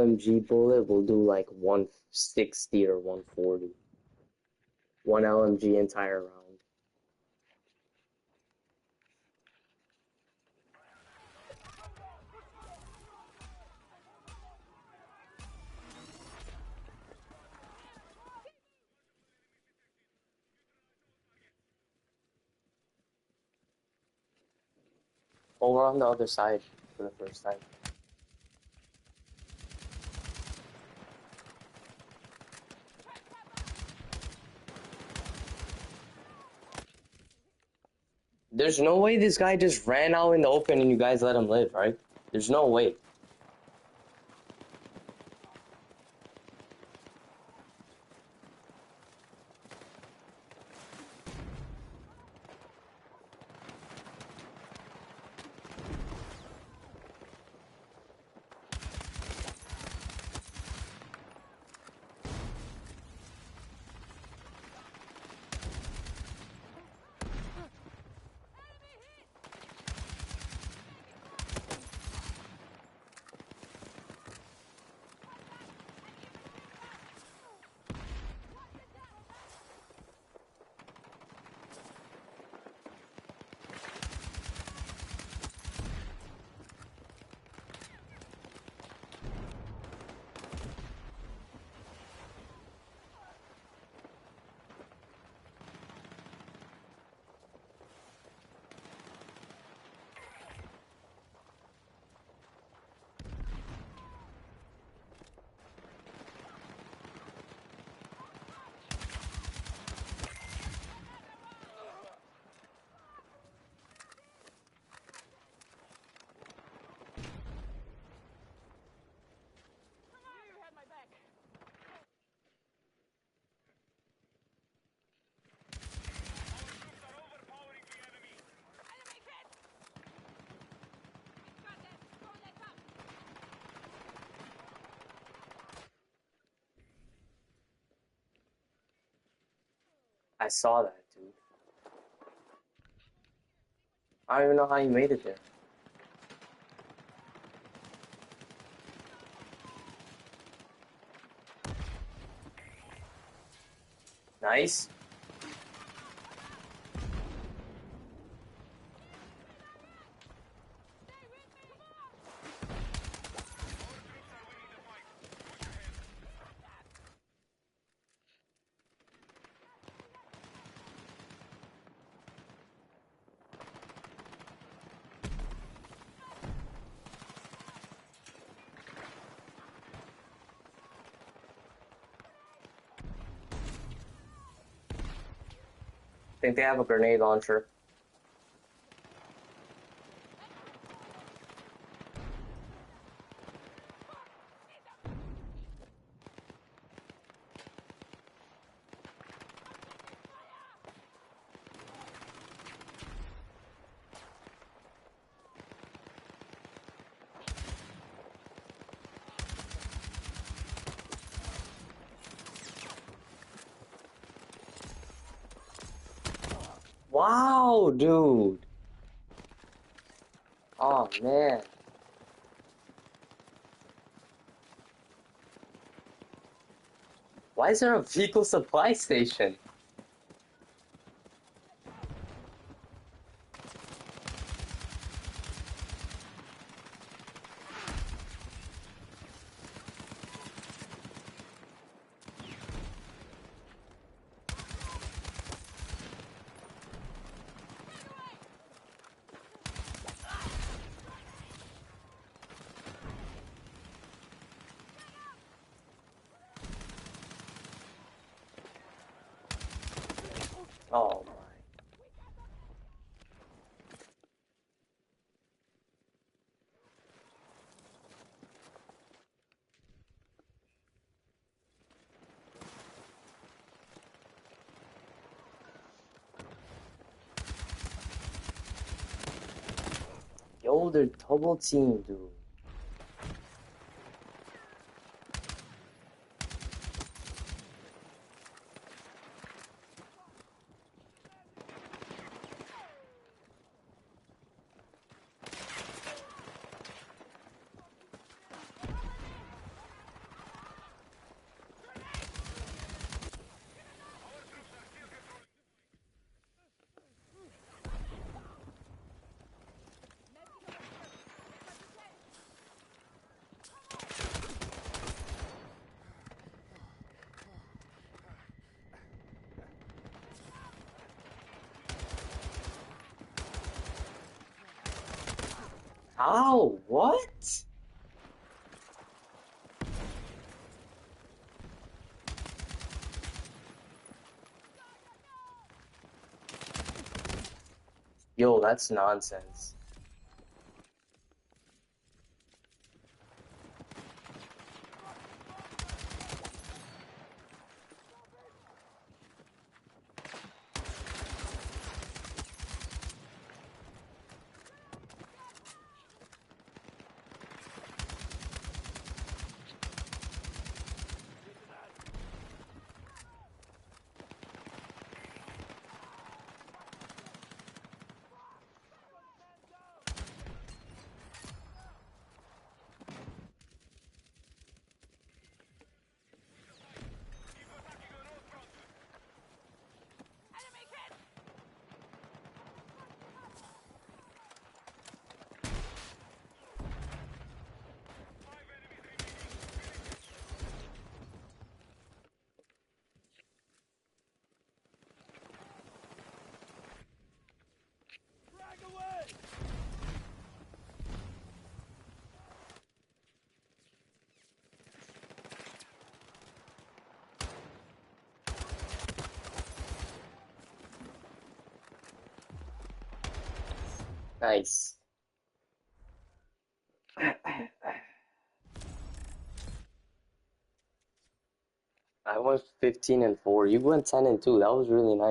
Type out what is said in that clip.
LMG bullet will do like 160 or 140. One LMG entire round. Oh, we're on the other side for the first time. There's no way this guy just ran out in the open and you guys let him live, right? There's no way. I saw that, dude. I don't even know how you made it there. Nice. I think they have a grenade launcher. Wow, dude. Oh, man. Why is there a vehicle supply station? Oh, my. Yo, they're double team, dude. How? What? Yo, that's nonsense. Nice. I went 15 and 4. You went 10 and 2. That was really nice.